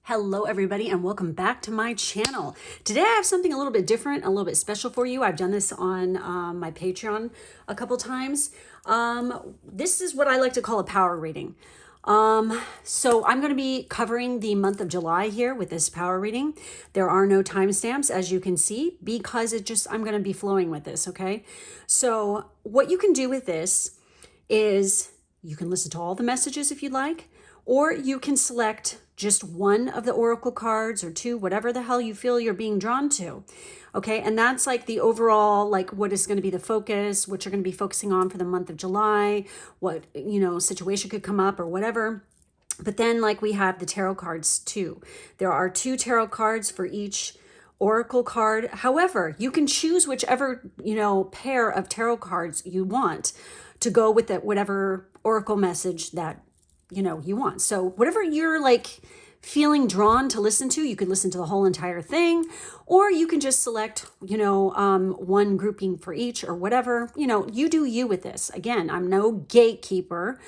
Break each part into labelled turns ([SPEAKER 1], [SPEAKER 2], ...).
[SPEAKER 1] Hello everybody and welcome back to my channel. Today I have something a little bit different, a little bit special for you. I've done this on my Patreon a couple times. This is what I like to call a power reading. So I'm going to be covering the month of July here with this power reading. There are no timestamps, as you can see, because I'm going to be flowing with this, okay? So what you can do with this is you can listen to all the messages if you'd like, or you can select just one of the oracle cards or two, whatever the hell you feel you're being drawn to. Okay, and that's like the overall, like what is going to be the focus, what you're going to be focusing on for the month of July, what, situation could come up or whatever. But then like we have the tarot cards too. There are 2 tarot cards for each oracle card. However, you can choose whichever, pair of tarot cards you want to go with that, whatever oracle message that you want. So whatever you're like feeling drawn to listen to, you could listen to the whole entire thing, or you can just select, one grouping for each or whatever, you do you with this. Again, I'm no gatekeeper.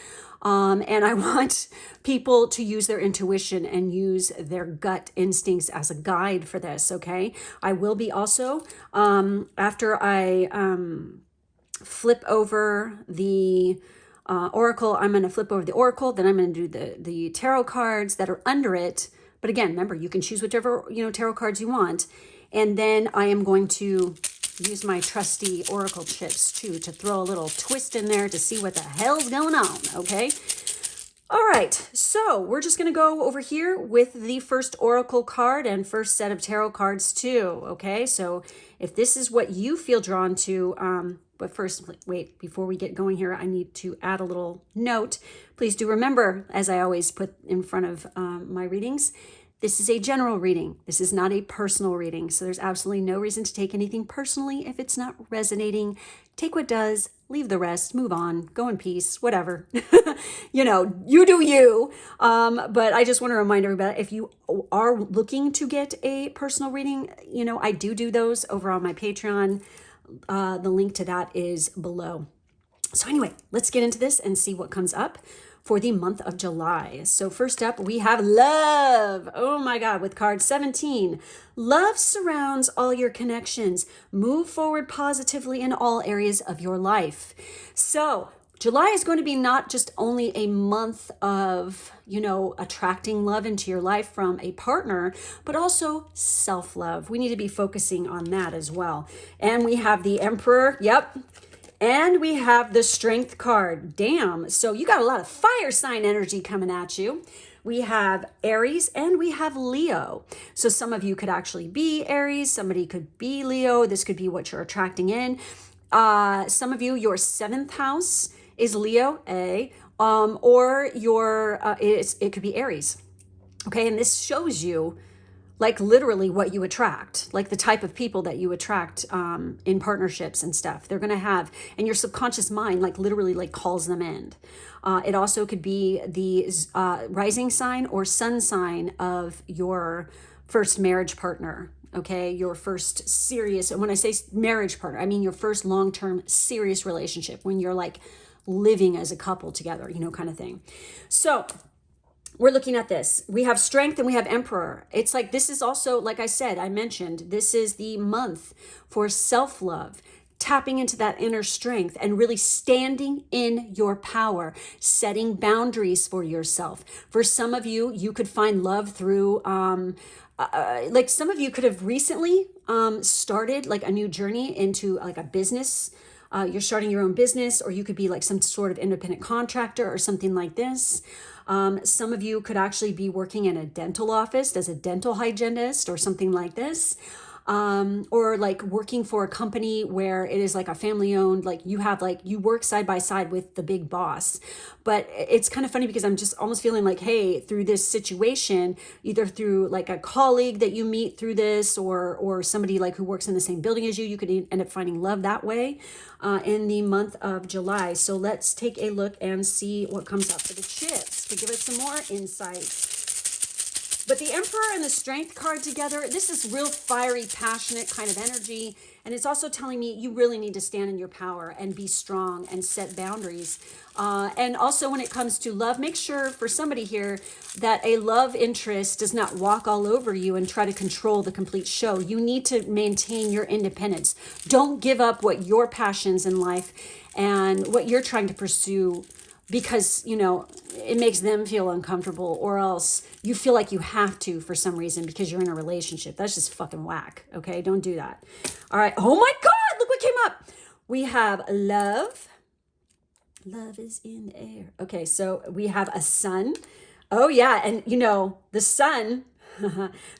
[SPEAKER 1] And I want people to use their intuition and use their gut instincts as a guide for this. Okay. I will be also, after I, flip over the oracle, I'm going to flip over the oracle, then I'm going to do the tarot cards that are under it. But again, remember, you can choose whichever, tarot cards you want. And then I am going to use my trusty oracle chips too, to throw a little twist in there to see what the hell's going on. Okay. All right. So we're just going to go over here with the first oracle card and first set of tarot cards too. Okay. So if this is what you feel drawn to, but first, wait, before we get going here, I need to add a little note. Please do remember, as I always put in front of my readings, this is a general reading. This is not a personal reading. So there's absolutely no reason to take anything personally if it's not resonating. Take what does, leave the rest, move on, go in peace, whatever. You do you. But I just want to remind everybody, if you are looking to get a personal reading, I do those over on my Patreon. The link to that is below. So anyway, let's get into this and see what comes up for the month of July. So first up, we have love. Oh my God, with card 17. Love surrounds all your connections. Move forward positively in all areas of your life. So July is going to be not just only a month of, attracting love into your life from a partner, but also self-love. We need to be focusing on that as well. And we have the Emperor. Yep. And we have the Strength card. Damn. So you got a lot of fire sign energy coming at you. We have Aries and we have Leo. So some of you could actually be Aries. Somebody could be Leo. This could be what you're attracting in. Some of you, your 7th house is Leo, or it could be Aries. Okay. And this shows you like literally what you attract, like the type of people that you attract in partnerships and stuff. They're going to have, and your subconscious mind like literally like calls them in. It also could be the rising sign or sun sign of your first marriage partner. Okay, your first serious, and when I say marriage partner, I mean your first long-term serious relationship when you're like living as a couple together, kind of thing. So we're looking at this. We have Strength and we have Emperor. It's like, this is also, like I mentioned, this is the month for self-love, tapping into that inner strength and really standing in your power, setting boundaries for yourself. For some of you, you could find love through, like some of you could have recently started like a new journey into like a business. You're starting your own business, or you could be like some sort of independent contractor or something like this. Some of you could actually be working in a dental office as a dental hygienist or something like this. Or like working for a company where it is like a family owned, like you work side by side with the big boss. But it's kind of funny because I'm just almost feeling like, hey, through this situation, either through like a colleague that you meet through this, or somebody like who works in the same building as you could end up finding love that way in the month of July. So let's take a look and see what comes up for the chips to give us some more insight. But the Emperor and the Strength card together, this is real fiery, passionate kind of energy. And it's also telling me you really need to stand in your power and be strong and set boundaries. And also when it comes to love, make sure for somebody here that a love interest does not walk all over you and try to control the complete show. You need to maintain your independence. Don't give up what your passions in life and what you're trying to pursue because, you know, it makes them feel uncomfortable, or else you feel like you have to for some reason because you're in a relationship. That's just fucking whack. Okay, don't do that. All right. Oh my God, look what came up. We have love. Love is in the air. Okay, so we have a sun. Oh yeah, and you know, the sun,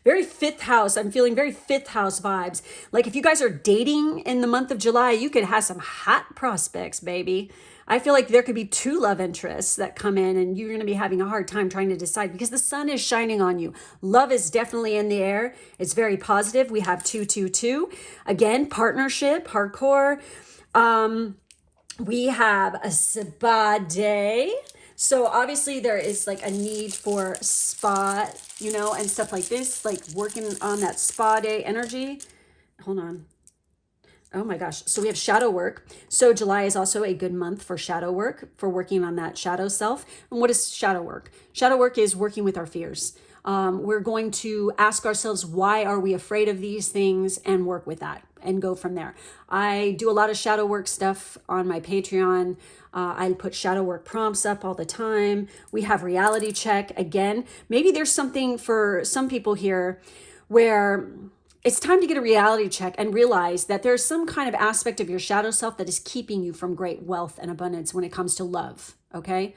[SPEAKER 1] very fifth house. I'm feeling very fifth house vibes. Like if you guys are dating in the month of July, you could have some hot prospects, baby. I feel like there could be 2 love interests that come in and you're going to be having a hard time trying to decide because the sun is shining on you. Love is definitely in the air. It's very positive. We have 222. Again, partnership, hardcore. We have a spa day. So obviously there is like a need for spa, you know, and stuff like this, like working on that spa day energy. Hold on. Oh my gosh. So we have shadow work. So July is also a good month for shadow work, for working on that shadow self. And what is shadow work? Shadow work is working with our fears. We're going to ask ourselves, why are we afraid of these things, and work with that and go from there. I do a lot of shadow work stuff on my Patreon. I put shadow work prompts up all the time. We have reality check. Again, maybe there's something for some people here where it's time to get a reality check and realize that there's some kind of aspect of your shadow self that is keeping you from great wealth and abundance when it comes to love. Okay.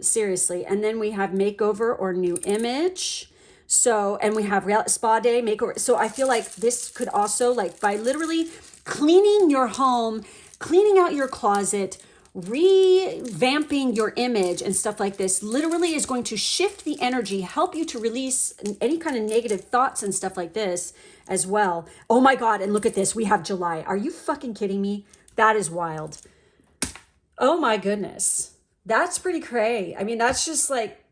[SPEAKER 1] Seriously. And then we have makeover or new image. So, and we have spa day, makeover. So I feel like this could also, like, by literally cleaning your home, cleaning out your closet, revamping your image and stuff like this, literally is going to shift the energy, help you to release any kind of negative thoughts and stuff like this as well. Oh my God. And look at this. We have July. Are you fucking kidding me? That is wild. Oh my goodness. That's pretty cray. I mean, that's just like,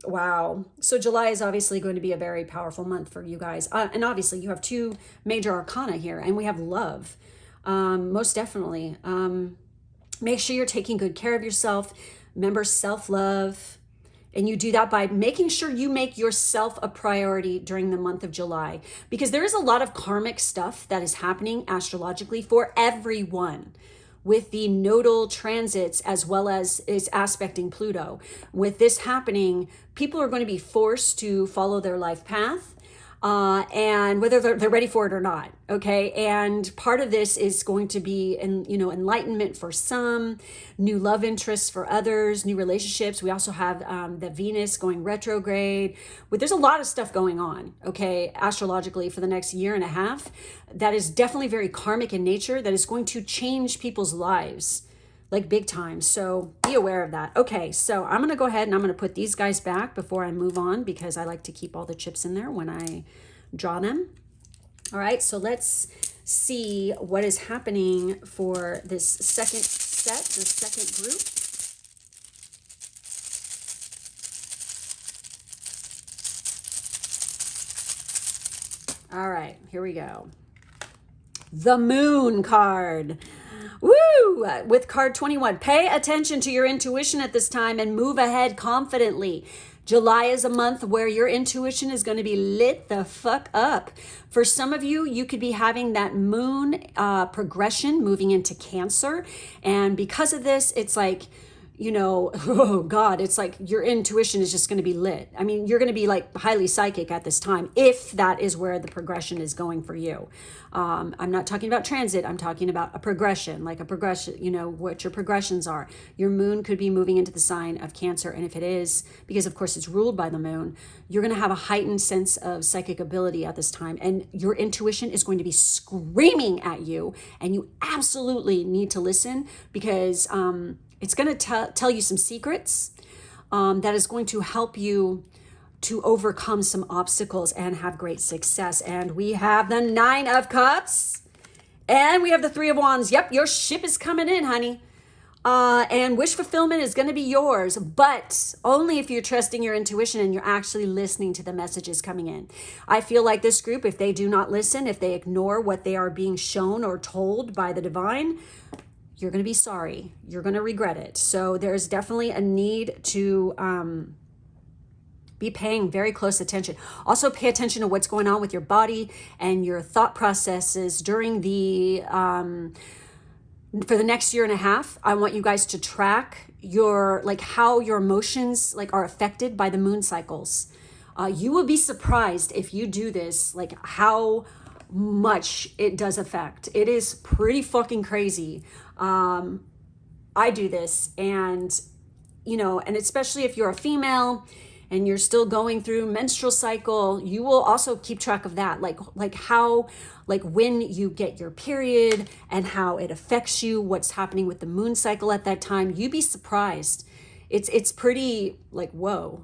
[SPEAKER 1] wow. So July is obviously going to be a very powerful month for you guys. And obviously you have 2 major arcana here, and we have love. Most definitely. Make sure you're taking good care of yourself. Remember self-love. And you do that by making sure you make yourself a priority during the month of July, because there is a lot of karmic stuff that is happening astrologically for everyone, with the nodal transits as well as is aspecting Pluto. With this happening, people are going to be forced to follow their life path, and whether they're ready for it or not. Okay. And part of this is going to be, enlightenment for some, new love interests for others, new relationships. We also have the Venus going retrograde. But there's a lot of stuff going on, okay, astrologically for the next year and a half. That is definitely very karmic in nature, that is going to change people's lives like big time. So be aware of that. Okay, so I'm going to go ahead and I'm going to put these guys back before I move on, because I like to keep all the chips in there when I draw them. All right, so let's see what is happening for this second set, the second group. All right, here we go. The Moon card. Woo! With card 21, pay attention to your intuition at this time and move ahead confidently. July is a month where your intuition is going to be lit the fuck up. For some of you, you could be having that moon progression moving into Cancer. And because of this, it's like, oh God, it's like your intuition is just going to be lit. I mean, you're going to be like highly psychic at this time, if that is where the progression is going for you. I'm not talking about transit. I'm talking about a progression, what your progressions are. Your moon could be moving into the sign of Cancer. And if it is, because of course it's ruled by the moon, you're going to have a heightened sense of psychic ability at this time. And your intuition is going to be screaming at you. And you absolutely need to listen, because it's going to tell you some secrets that is going to help you to overcome some obstacles and have great success. And we have the 9 of Cups and we have the 3 of Wands. Yep, your ship is coming in, honey. And wish fulfillment is going to be yours, but only if you're trusting your intuition and you're actually listening to the messages coming in. I feel like this group, if they do not listen, if they ignore what they are being shown or told by the divine, you're going to be sorry. You're going to regret it. So there's definitely a need to be paying very close attention. Also pay attention to what's going on with your body and your thought processes during the for the next year and a half. I want you guys to track your, like, how your emotions like are affected by the moon cycles. You will be surprised if you do this, like how much it does affect. It is pretty fucking crazy. I do this, and and especially if you're a female and you're still going through menstrual cycle, you will also keep track of that, like how, like when you get your period and how it affects you, what's happening with the moon cycle at that time. You'd be surprised. It's pretty like, whoa,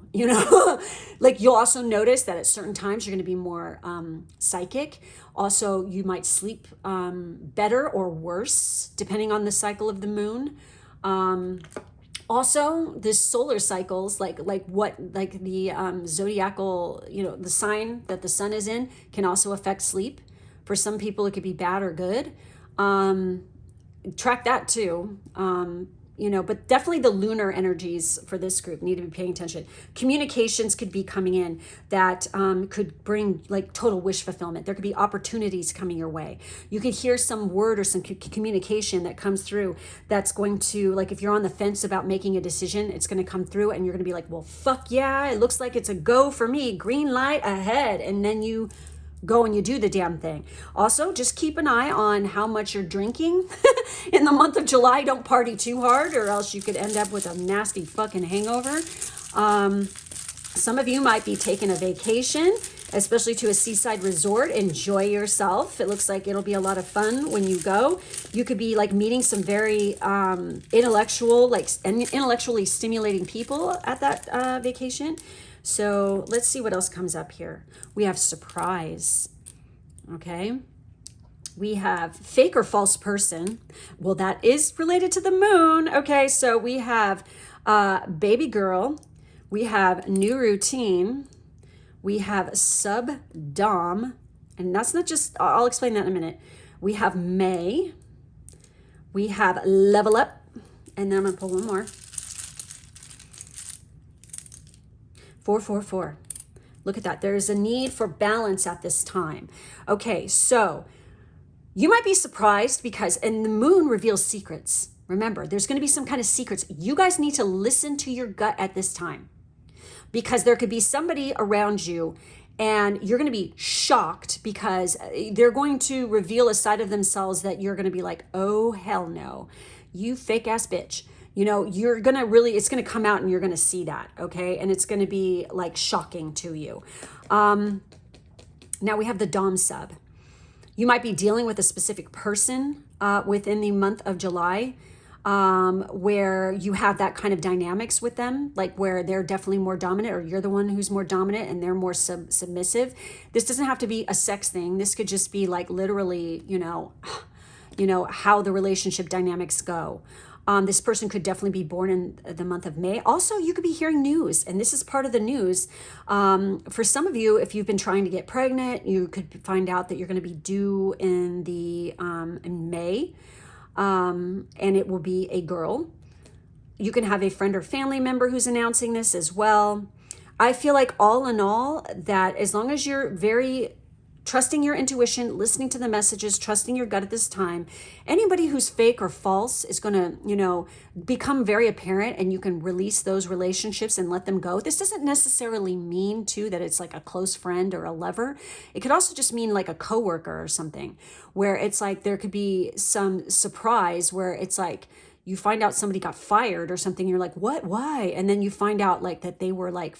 [SPEAKER 1] like you'll also notice that at certain times you're going to be more psychic. Also, you might sleep better or worse depending on the cycle of the moon. Also, this solar cycles, like the zodiacal, the sign that the sun is in can also affect sleep. For some people, it could be bad or good. Track that too. But definitely the lunar energies for this group need to be paying attention. Communications could be coming in that could bring like total wish fulfillment. There could be opportunities coming your way. You could hear some word or some communication that comes through that's going to, like, if you're on the fence about making a decision, it's going to come through and you're going to be like, well, fuck yeah, it looks like it's a go for me. Green light ahead. And then you go and you do the damn thing. Also, just keep an eye on how much you're drinking in the month of July. Don't party too hard or else you could end up with a nasty fucking hangover. Some of you might be taking a vacation, especially to a seaside resort. Enjoy yourself. It looks like it'll be a lot of fun when you go. You could be like meeting some very intellectually stimulating people at that vacation. So let's see what else comes up here. We have surprise. Okay. We have fake or false person. Well, that is related to the moon. Okay. So we have baby girl. We have new routine. We have sub-dom. And that's not just, I'll explain that in a minute. We have May. We have level up. And then I'm going to pull one more. 444. Look at that. There's a need for balance at this time. Okay, so you might be surprised because, and the moon reveals secrets. Remember, there's going to be some kind of secrets. You guys need to listen to your gut at this time because there could be somebody around you and you're going to be shocked because they're going to reveal a side of themselves that you're going to be like, oh, hell no, you fake ass bitch. You're going to really, it's going to come out and you're going to see that. Okay. And it's going to be like shocking to you. Now we have the Dom sub. You might be dealing with a specific person within the month of July where you have that kind of dynamics with them, like where they're definitely more dominant or you're the one who's more dominant and they're more submissive. This doesn't have to be a sex thing. This could just be like literally, how the relationship dynamics go. This person could definitely be born in the month of May. Also, you could be hearing news, and this is part of the news. For some of you, if you've been trying to get pregnant, you could find out that you're going to be due in May, and it will be a girl. You can have a friend or family member who's announcing this as well. I feel like all in all, that as long as you're very trusting your intuition, listening to the messages, trusting your gut at this time, anybody who's fake or false is going to, become very apparent and you can release those relationships and let them go. This doesn't necessarily mean too that it's like a close friend or a lover. It could also just mean like a coworker or something where it's like there could be some surprise where it's like you find out somebody got fired or something. You're like, what? Why? And then you find out like that they were like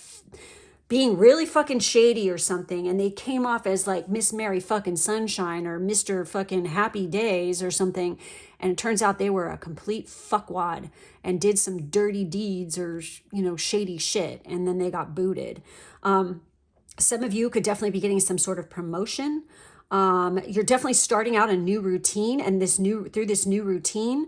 [SPEAKER 1] being really fucking shady or something, and they came off as like Miss Mary fucking Sunshine or Mr. fucking Happy Days or something, and it turns out they were a complete fuckwad and did some dirty deeds or shady shit, and then they got booted. Some of you could definitely be getting some sort of promotion. You're definitely starting out a new routine, and through this new routine,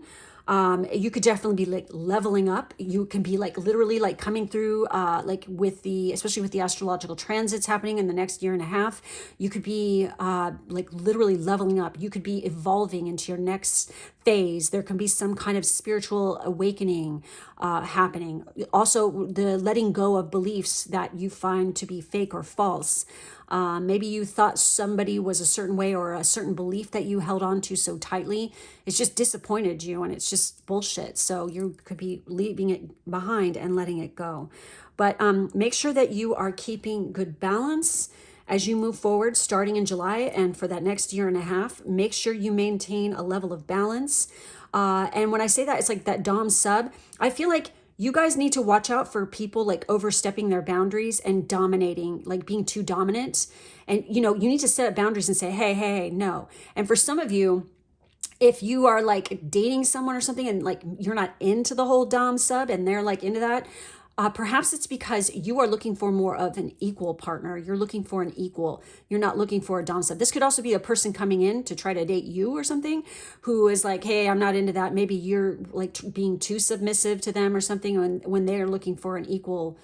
[SPEAKER 1] You could definitely be like leveling up. You can be like literally like coming through, like with the, especially with the astrological transits happening in the next year and a half, you could be like literally leveling up. You could be evolving into your next phase. There can be some kind of spiritual awakening happening. Also, the letting go of beliefs that you find to be fake or false. Maybe you thought somebody was a certain way, or a certain belief that you held on to so tightly. It's just disappointed you, and it's just bullshit. So you could be leaving it behind and letting it go. But make sure that you are keeping good balance as you move forward, starting in July and for that next year and a half. Make sure you maintain a level of balance. And when I say that, it's like that Dom sub. I feel like you guys need to watch out for people like overstepping their boundaries and dominating, like being too dominant. And, you know, you need to set up boundaries and say, hey, no. And for some of you, if you are like dating someone or something and like you're not into the whole Dom sub and they're like into that, perhaps it's because you are looking for more of an equal partner. You're looking for an equal. You're not looking for a Dom sub. This could also be a person coming in to try to date you or something who is like, hey, I'm not into that. Maybe you're like being too submissive to them or something when they're looking for an equal,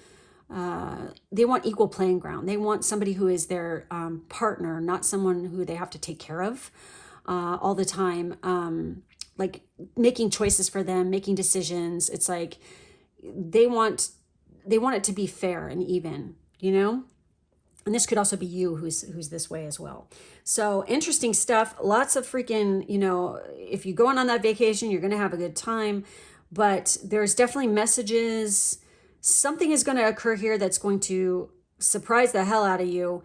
[SPEAKER 1] they want equal playing ground. They want somebody who is their partner, not someone who they have to take care of all the time. Like making choices for them, making decisions. It's like they want it to be fair and even, you know? And this could also be you who's this way as well. So interesting stuff. Lots of freaking, you know, if you're going on that vacation, you're going to have a good time, but there's definitely messages. Something is going to occur here that's going to surprise the hell out of you.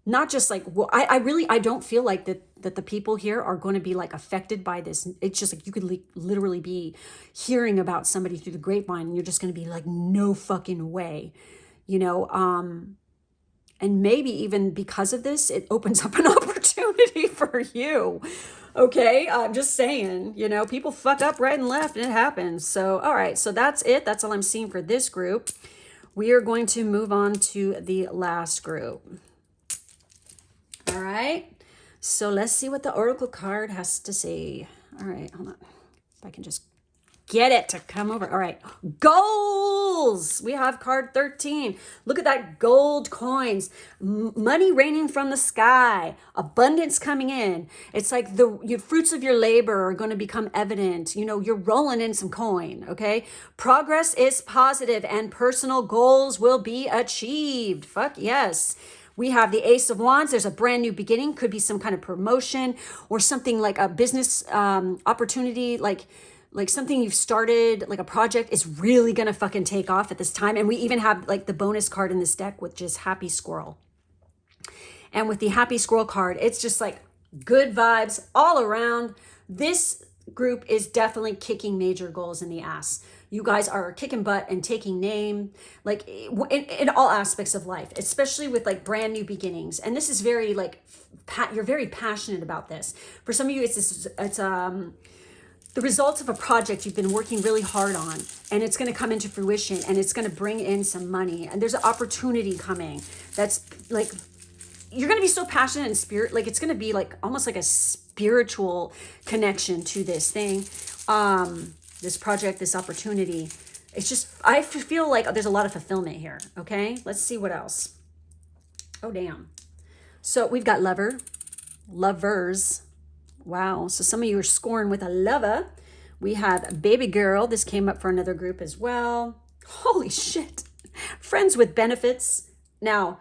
[SPEAKER 1] Not just like, well, I don't feel like that the people here are going to be like affected by this. It's just like you could literally be hearing about somebody through the grapevine and you're just going to be like, no fucking way, you know? And maybe even because of this, it opens up an opportunity for you. Okay. I'm just saying, you know, people fuck up right and left and it happens. So, all right. So that's it. That's all I'm seeing for this group. We are going to move on to the last group. All right, so let's see what the Oracle card has to say. All right, hold on. If I can just get it to come over. All right, goals. We have card 13. Look at that, gold coins, money raining from the sky, abundance coming in. It's like the fruits of your labor are going to become evident. You know, you're rolling in some coin, okay? Progress is positive and personal goals will be achieved. Fuck yes. We have the Ace of Wands. There's a brand new beginning. Could be some kind of promotion or something like a business opportunity, like something you've started, like a project is really going to fucking take off at this time. And we even have like the bonus card in this deck, which is Happy Squirrel. And with the Happy Squirrel card, it's just like good vibes all around. This group is definitely kicking major goals in the ass. You guys are kicking butt and taking name, like in all aspects of life, especially with like brand new beginnings. And this is very like, you're very passionate about this. For some of you, it's the results of a project you've been working really hard on, and it's going to come into fruition and it's going to bring in some money. And there's an opportunity coming that's like, you're going to be so passionate and spirit, like it's going to be like almost like a spiritual connection to this thing. This project, this opportunity. It's just, I feel like there's a lot of fulfillment here. Okay, let's see what else. Oh, damn. So we've got lovers. Wow. So some of you are scoring with a lover. We have baby girl. This came up for another group as well. Holy shit. Friends with benefits. Now,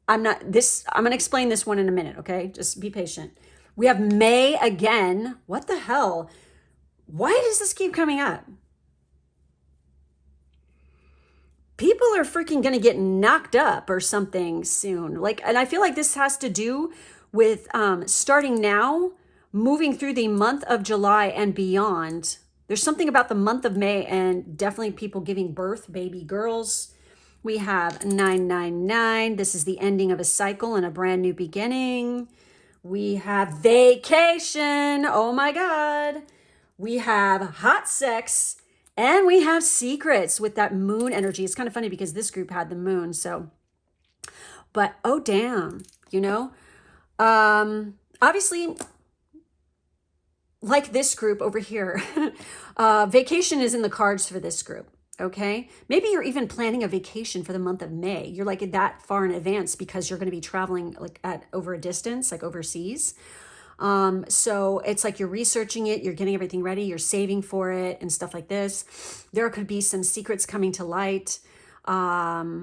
[SPEAKER 1] I'm going to explain this one in a minute. Okay. Just be patient. We have May again. What the hell? Why does this keep coming up? People are freaking going to get knocked up or something soon. Like, and I feel like this has to do with starting now, moving through the month of July and beyond. There's something about the month of May and definitely people giving birth, baby girls. We have 999. This is the ending of a cycle and a brand new beginning. We have vacation. Oh my God. We have hot sex, and we have secrets with that moon energy. It's kind of funny because this group had the moon. So, but oh damn, you know, obviously like this group over here, vacation is in the cards for this group. Okay. Maybe you're even planning a vacation for the month of May. You're like that far in advance because you're going to be traveling like over a distance, like overseas. So it's like you're researching it, you're getting everything ready, you're saving for it and stuff like this. There could be some secrets coming to light,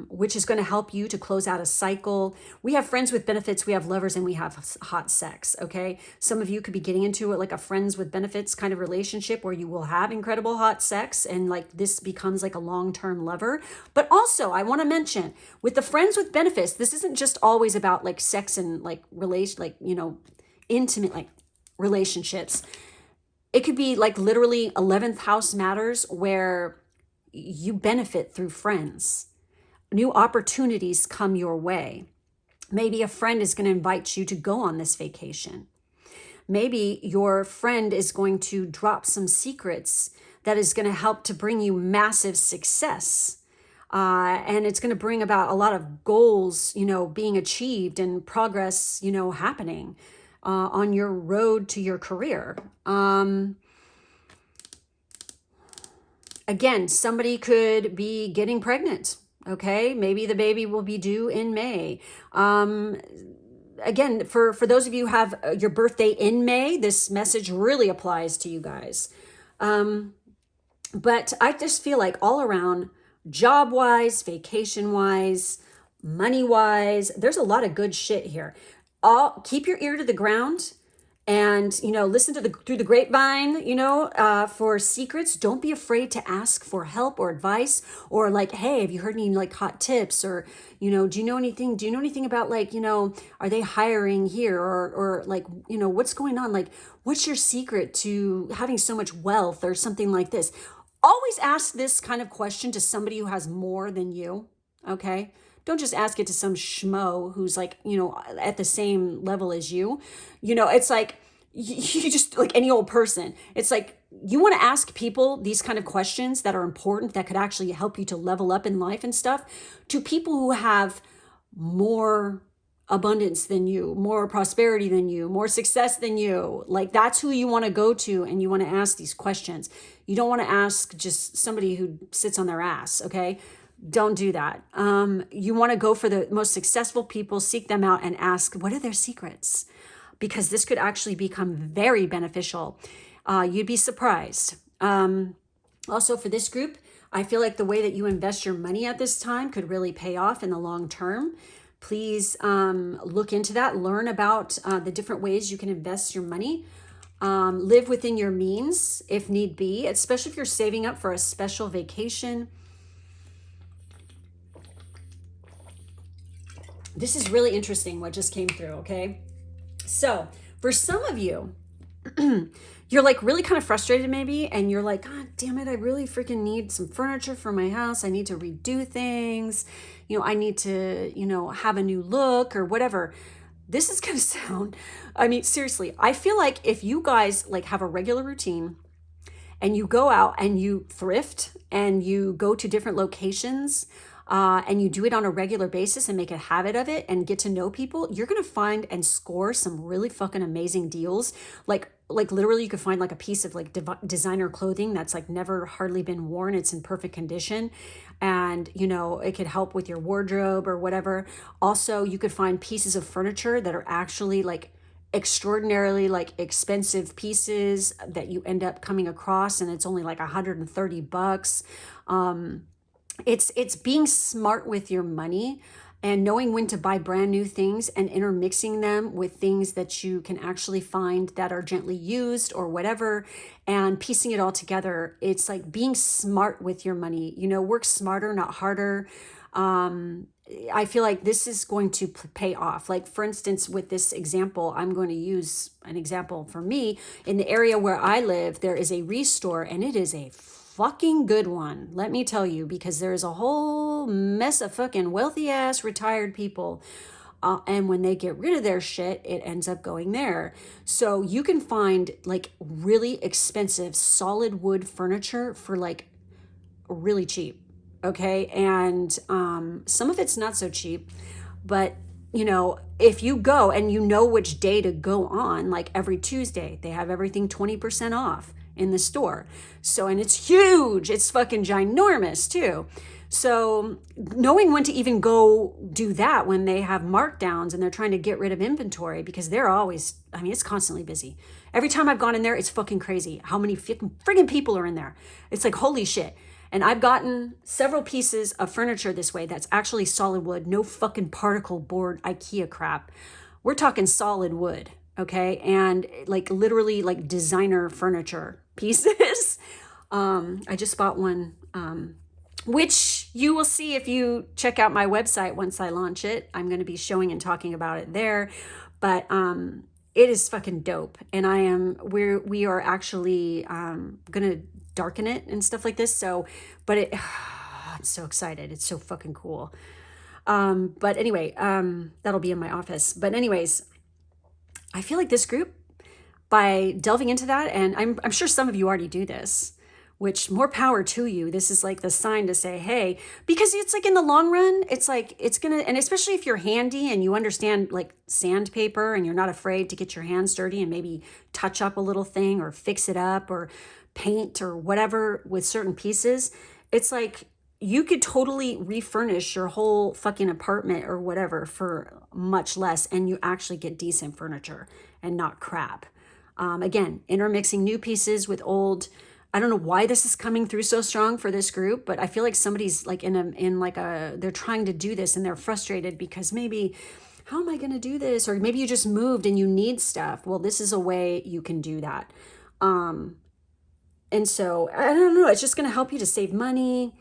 [SPEAKER 1] which is going to help you to close out a cycle. We have friends with benefits, we have lovers, and we have hot sex. Okay. Some of you could be getting into it like a friends with benefits kind of relationship where you will have incredible hot sex and like this becomes like a long-term lover. But also I want to mention with the friends with benefits, this isn't just always about like sex and like relation, like, you know, intimate like relationships. It could be like literally 11th house matters where you benefit through friends. New opportunities come your way. Maybe a friend is going to invite you to go on this vacation. Maybe your friend is going to drop some secrets that is going to help to bring you massive success. And it's going to bring about a lot of goals, you know, being achieved and progress, you know, happening on your road to your career. Again, somebody could be getting pregnant. Okay, maybe the baby will be due in May. Again, for those of you who have your birthday in May, this message really applies to you guys. But I just feel like all around, job-wise, vacation-wise, money-wise, there's a lot of good shit here. Keep your ear to the ground and, you know, listen to through the grapevine, you know, for secrets. Don't be afraid to ask for help or advice or like, hey, have you heard any like hot tips or, you know, do you know anything about like, you know, are they hiring here or like, you know, what's going on? Like, what's your secret to having so much wealth or something like this? Always ask this kind of question to somebody who has more than you. Okay. Don't just ask it to some schmo who's like, you know, at the same level as you. You know, it's like, you just like any old person. It's like, you want to ask people these kind of questions that are important, that could actually help you to level up in life and stuff, to people who have more abundance than you, more prosperity than you, more success than you. Like that's who you want to go to and you want to ask these questions. You don't want to ask just somebody who sits on their ass, okay? Don't do that. You want to go for the most successful people, seek them out and ask, what are their secrets? Because this could actually become very beneficial. You'd be surprised. Also for this group, I feel like the way that you invest your money at this time could really pay off in the long term. Please look into that, learn about the different ways you can invest your money. Live within your means if need be, especially if you're saving up for a special vacation. This is really interesting what just came through, okay? So for some of you, you're like really kind of frustrated maybe, and you're like, God damn it, I really freaking need some furniture for my house. I need to redo things. You know, I need to, you know, have a new look or whatever. This is going to sound, I mean, seriously, I feel like if you guys like have a regular routine and you go out and you thrift and you go to different locations, and you do it on a regular basis and make a habit of it and get to know people, you're going to find and score some really fucking amazing deals. Like literally you could find like a piece of like designer clothing that's like never hardly been worn. It's in perfect condition. And, you know, it could help with your wardrobe or whatever. Also, you could find pieces of furniture that are actually like extraordinarily like expensive pieces that you end up coming across and it's only like $130. It's being smart with your money and knowing when to buy brand new things and intermixing them with things that you can actually find that are gently used or whatever and piecing it all together. It's like being smart with your money, you know, work smarter, not harder. I feel like this is going to pay off. Like for instance, with this example, I'm going to use an example for me. In the area where I live, there is a restore and it is a fucking good one, let me tell you, because there's a whole mess of fucking wealthy ass retired people. And when they get rid of their shit, it ends up going there. So you can find like really expensive solid wood furniture for like really cheap. Okay. And some of it's not so cheap, but you know, if you go and you know which day to go on, like every Tuesday, they have everything 20% off in the store. So, and it's huge. It's fucking ginormous too. So knowing when to even go do that when they have markdowns and they're trying to get rid of inventory, because they're always, I mean, it's constantly busy. Every time I've gone in there, it's fucking crazy how many friggin' people are in there. It's like, holy shit. And I've gotten several pieces of furniture this way that's actually solid wood, no fucking particle board IKEA crap. We're talking solid wood, okay? And like literally like designer furniture pieces. I just bought one, which you will see if you check out my website once I launch it. I'm going to be showing and talking about it there. But it is fucking dope. And we are actually going to darken it and stuff like this. So, but I'm so excited. It's so fucking cool. But anyway, that'll be in my office. But anyways, I feel like this group, by delving into that, and I'm sure some of you already do this, which more power to you. This is like the sign to say, hey, because it's like in the long run, it's like, it's gonna, and especially if you're handy and you understand like sandpaper and you're not afraid to get your hands dirty and maybe touch up a little thing or fix it up or paint or whatever with certain pieces, it's like you could totally refurnish your whole fucking apartment or whatever for much less, and you actually get decent furniture and not crap. Again, intermixing new pieces with old. I don't know why this is coming through so strong for this group, but I feel like somebody's like they're trying to do this and they're frustrated because maybe, how am I going to do this? Or maybe you just moved and you need stuff. Well, this is a way you can do that. And so I don't know, it's just going to help you to save money.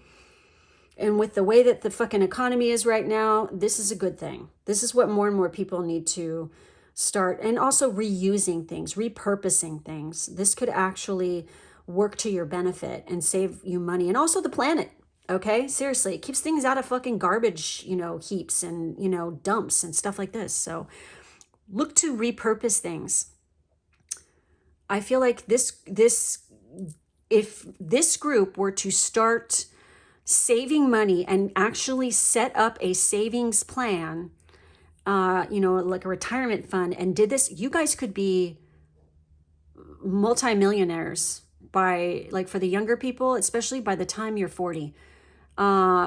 [SPEAKER 1] And with the way that the fucking economy is right now, this is a good thing. This is what more and more people need to start. And also reusing things, repurposing things. This could actually work to your benefit and save you money, and also the planet. Okay, seriously, it keeps things out of fucking garbage, you know, heaps and, you know, dumps and stuff like this. So look to repurpose things. I feel like if this group were to start saving money and actually set up a savings plan, you know, like a retirement fund, and did this, you guys could be multimillionaires by, like, for the younger people, especially by the time you're 40,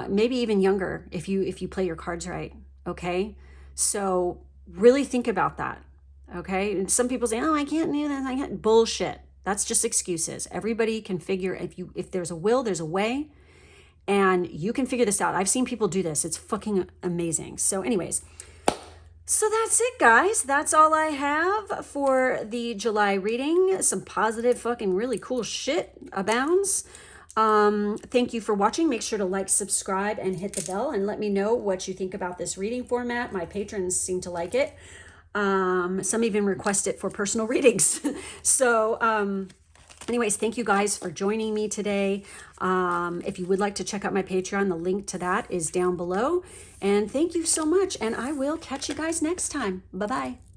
[SPEAKER 1] maybe even younger if you play your cards right. Okay, so really think about that. Okay, and some people say, oh, I can't do that, I can't. Bullshit. That's just excuses. Everybody can figure, if there's a will, there's a way, and you can figure this out. I've seen people do this. It's fucking amazing. So anyways, so that's it, guys. That's all I have for the July reading. Some positive fucking really cool shit abounds. Thank you for watching. Make sure to like, subscribe, and hit the bell, and let me know what you think about this reading format. My patrons seem to like it. Some even request it for personal readings. So, anyways, thank you guys for joining me today. If you would like to check out my Patreon, the link to that is down below. And thank you so much. And I will catch you guys next time. Bye-bye.